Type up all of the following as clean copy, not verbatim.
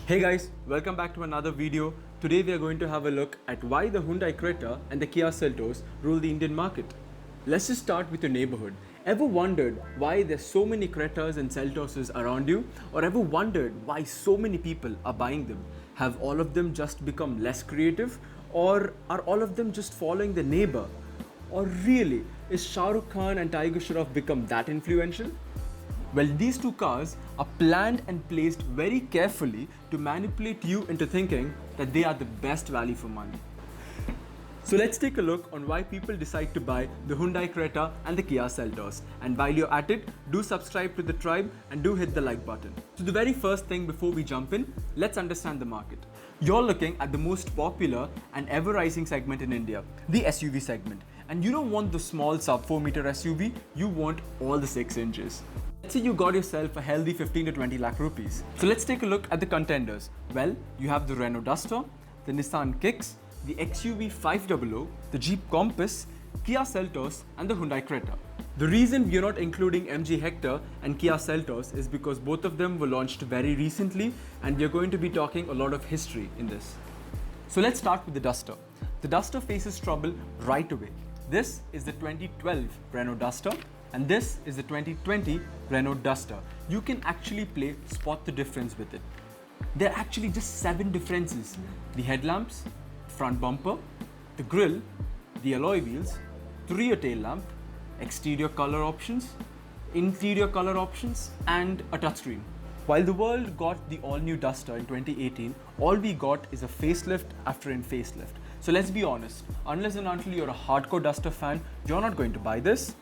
Hey guys, welcome back to another video. Today we are going to have a look at why the Hyundai Creta and the Kia Seltos rule the Indian market. Let's just start with your neighborhood. Ever wondered why there's so many Cretas and Seltoses around you? Or ever wondered why so many people are buying them? Have all of them just become less creative? Or are all of them just following the neighbor? Or really, is Shah Rukh Khan and Tiger Shroff become that influential? Well, these two cars are planned and placed very carefully to manipulate you into thinking that they are the best value for money. So let's take a look on why people decide to buy the Hyundai Creta and the Kia Seltos. And while you're at it, do subscribe to the tribe and do hit the like button. So the very first thing before we jump in, let's understand the market. You're looking at the most popular and ever rising segment in India, the SUV segment. And you don't want the small sub 4 meter SUV, you want all the 6 inches. Let's say you got yourself a healthy 15 to 20 lakh rupees. So let's take a look at the contenders. Well, you have the Renault Duster, the Nissan Kicks, the XUV 500, the Jeep Compass, Kia Seltos and the Hyundai Creta. The reason we are not including MG Hector and Kia Seltos is because both of them were launched very recently and we are going to be talking a lot of history in this. So let's start with the Duster. The Duster faces trouble right away. This is the 2012 Renault Duster and this is the 2020 Renault Duster. You can actually spot the difference with it. There are actually just 7 differences. The headlamps, front bumper, the grille, the alloy wheels, the rear tail lamp, exterior color options, interior color options and a touchscreen. While the world got the all-new Duster in 2018, all we got is a facelift after a facelift. So let's be honest, unless and until you're a hardcore Duster fan, you're not going to buy this.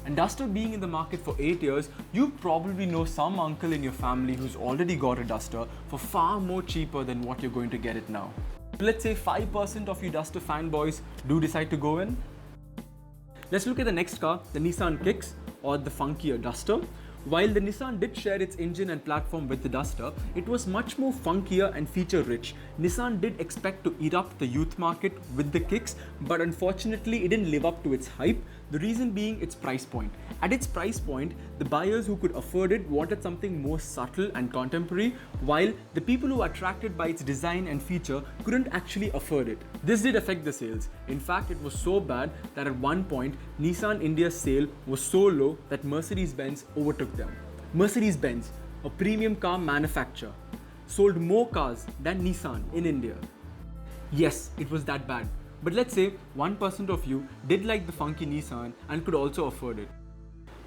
And Duster being in the market for 8 years, you probably know some uncle in your family who's already got a Duster for far more cheaper than what you're going to get it now. Let's say 5% of you Duster fanboys do decide to go in. Let's look at the next car, the Nissan Kicks or the funkier Duster. While the Nissan did share its engine and platform with the Duster, it was much more funkier and feature rich. Nissan did expect to eat up the youth market with the Kicks, but unfortunately it didn't live up to its hype. The reason being its price point. At its price point, the buyers who could afford it wanted something more subtle and contemporary, while the people who were attracted by its design and feature couldn't actually afford it. This did affect the sales. In fact, it was so bad that at one point, Nissan India's sale was so low that Mercedes-Benz overtook them. Mercedes-Benz, a premium car manufacturer, sold more cars than Nissan in India. Yes, it was that bad. But let's say 1% of you did like the funky Nissan and could also afford it.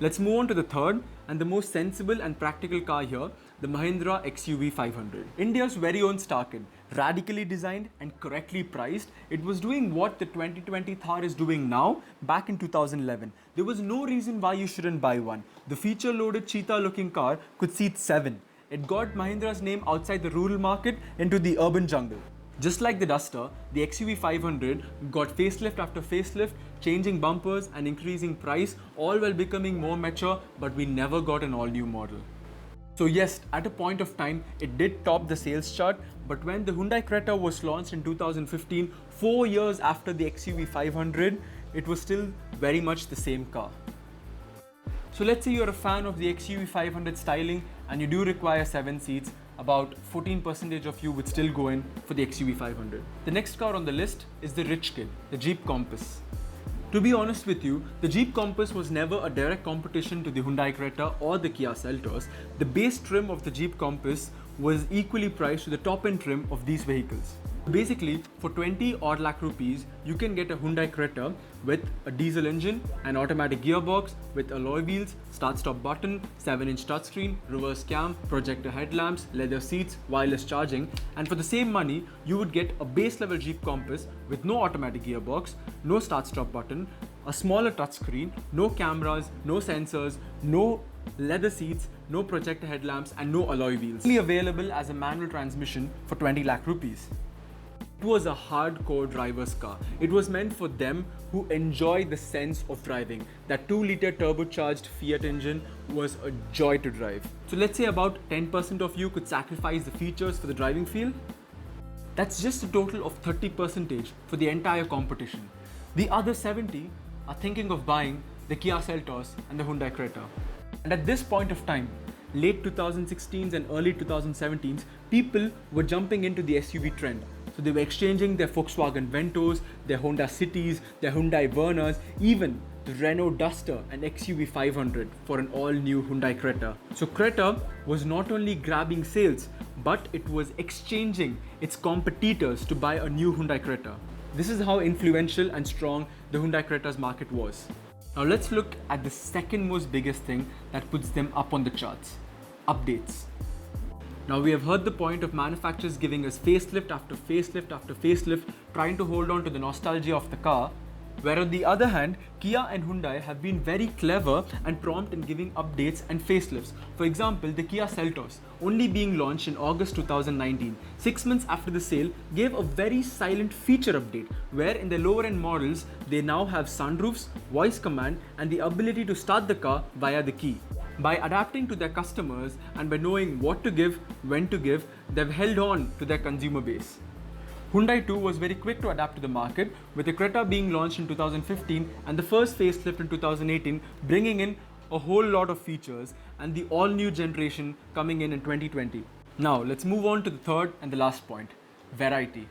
Let's move on to the third and the most sensible and practical car here, the Mahindra XUV 500. India's very own Star Kid, radically designed and correctly priced. It was doing what the 2020 Thar is doing now back in 2011. There was no reason why you shouldn't buy one. The feature-loaded cheetah-looking car could seat 7. It got Mahindra's name outside the rural market into the urban jungle. Just like the Duster, the XUV 500 got facelift after facelift, changing bumpers and increasing price, all while becoming more mature, but we never got an all-new model. So yes, at a point of time, it did top the sales chart, but when the Hyundai Creta was launched in 2015, 4 years after the XUV 500, it was still very much the same car. So let's say you're a fan of the XUV 500 styling and you do require 7 seats, about 14% of you would still go in for the XUV 500. The next car on the list is the rich kid, the Jeep Compass. To be honest with you, the Jeep Compass was never a direct competition to the Hyundai Creta or the Kia Seltos. The base trim of the Jeep Compass was equally priced to the top end trim of these vehicles. Basically, for 20 odd lakh rupees, you can get a Hyundai Creta with a diesel engine, an automatic gearbox with alloy wheels, start-stop button, 7-inch touchscreen, reverse cam, projector headlamps, leather seats, wireless charging, and for the same money, you would get a base-level Jeep Compass with no automatic gearbox, no start-stop button, a smaller touchscreen, no cameras, no sensors, no leather seats, no projector headlamps, and no alloy wheels. Only available as a manual transmission for 20 lakh rupees. It was a hardcore driver's car. It was meant for them who enjoy the sense of driving. That 2-liter turbocharged Fiat engine was a joy to drive. So let's say about 10% of you could sacrifice the features for the driving feel. That's just a total of 30% for the entire competition. The other 70 are thinking of buying the Kia Seltos and the Hyundai Creta. And at this point of time, late 2016s and early 2017s, people were jumping into the SUV trend. So they were exchanging their Volkswagen Ventos, their Honda Cities, their Hyundai Vernas, even the Renault Duster and XUV 500 for an all-new Hyundai Creta. So Creta was not only grabbing sales, but it was exchanging its competitors to buy a new Hyundai Creta. This is how influential and strong the Hyundai Creta's market was. Now let's look at the second most biggest thing that puts them up on the charts: updates. Now we have heard the point of manufacturers giving us facelift after facelift after facelift, trying to hold on to the nostalgia of the car, where on the other hand, Kia and Hyundai have been very clever and prompt in giving updates and facelifts. For example, the Kia Seltos, only being launched in August 2019, 6 months after the sale, gave a very silent feature update, where in the lower end models, they now have sunroofs, voice command, and the ability to start the car via the key. By adapting to their customers and by knowing what to give, when to give, they've held on to their consumer base. Hyundai too was very quick to adapt to the market, with the Creta being launched in 2015 and the first facelift in 2018, bringing in a whole lot of features, and the all-new generation coming in 2020. Now let's move on to the third and the last point: variety.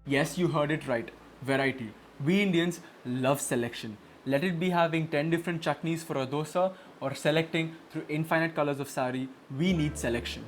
Yes, you heard it right, variety. We Indians love selection. Let it be having 10 different chutneys for a dosa or selecting through infinite colors of sari, we need selection.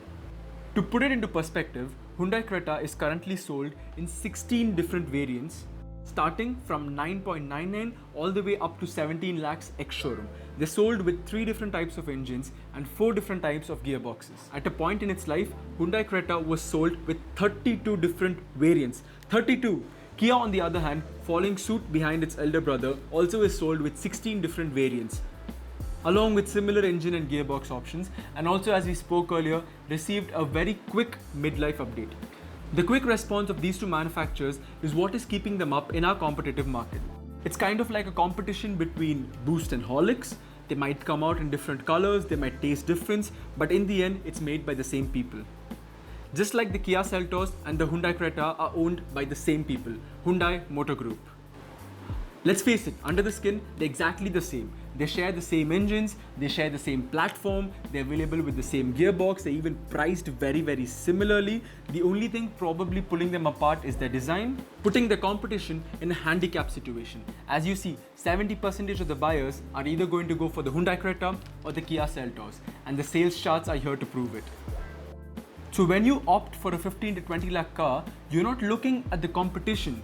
To put it into perspective, Hyundai Creta is currently sold in 16 different variants, starting from 9.99 all the way up to 17 lakhs ex-showroom. They're sold with 3 different types of engines and 4 different types of gearboxes. At a point in its life, Hyundai Creta was sold with 32 different variants. 32! Kia, on the other hand, following suit behind its elder brother, also is sold with 16 different variants, along with similar engine and gearbox options, and also, as we spoke earlier, received a very quick midlife update. The quick response of these two manufacturers is what is keeping them up in our competitive market. It's kind of like a competition between Boost and Horlicks. They might come out in different colors, they might taste different, but in the end, it's made by the same people. Just like the Kia Seltos and the Hyundai Creta are owned by the same people, Hyundai Motor Group. Let's face it, under the skin, they're exactly the same. They share the same engines, they share the same platform, they're available with the same gearbox, they're even priced very similarly. The only thing probably pulling them apart is their design, putting the competition in a handicap situation. As you see, 70% of the buyers are either going to go for the Hyundai Creta or the Kia Seltos, and the sales charts are here to prove it. So when you opt for a 15 to 20 lakh car, you're not looking at the competition.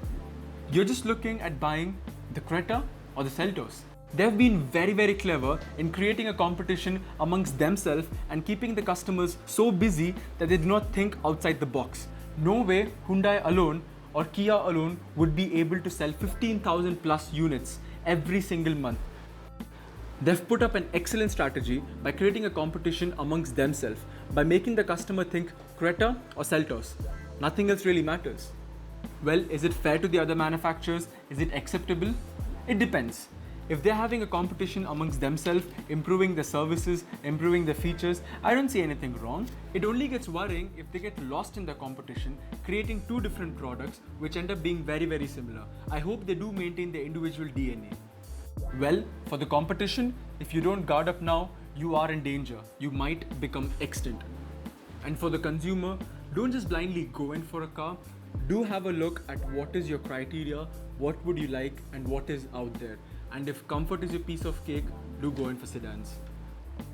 You're just looking at buying the Creta or the Seltos. They've been very clever in creating a competition amongst themselves and keeping the customers so busy that they do not think outside the box. No way Hyundai alone or Kia alone would be able to sell 15,000 plus units every single month. They've put up an excellent strategy by creating a competition amongst themselves, by making the customer think Creta or Seltos. Nothing else really matters. Well, is it fair to the other manufacturers? Is it acceptable? It depends. If they're having a competition amongst themselves, improving their services, improving their features, I don't see anything wrong. It only gets worrying if they get lost in the competition, creating two different products which end up being very similar. I hope they do maintain their individual DNA. Well, for the competition, if you don't guard up now, you are in danger. You might become extinct. And for the consumer, don't just blindly go in for a car. Do have a look at what is your criteria, what would you like, and what is out there. And if comfort is your piece of cake, do go in for sedans.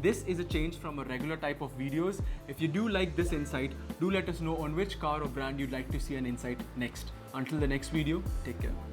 This is a change from a regular type of videos. If you do like this insight, do let us know on which car or brand you'd like to see an insight next. Until the next video, take care.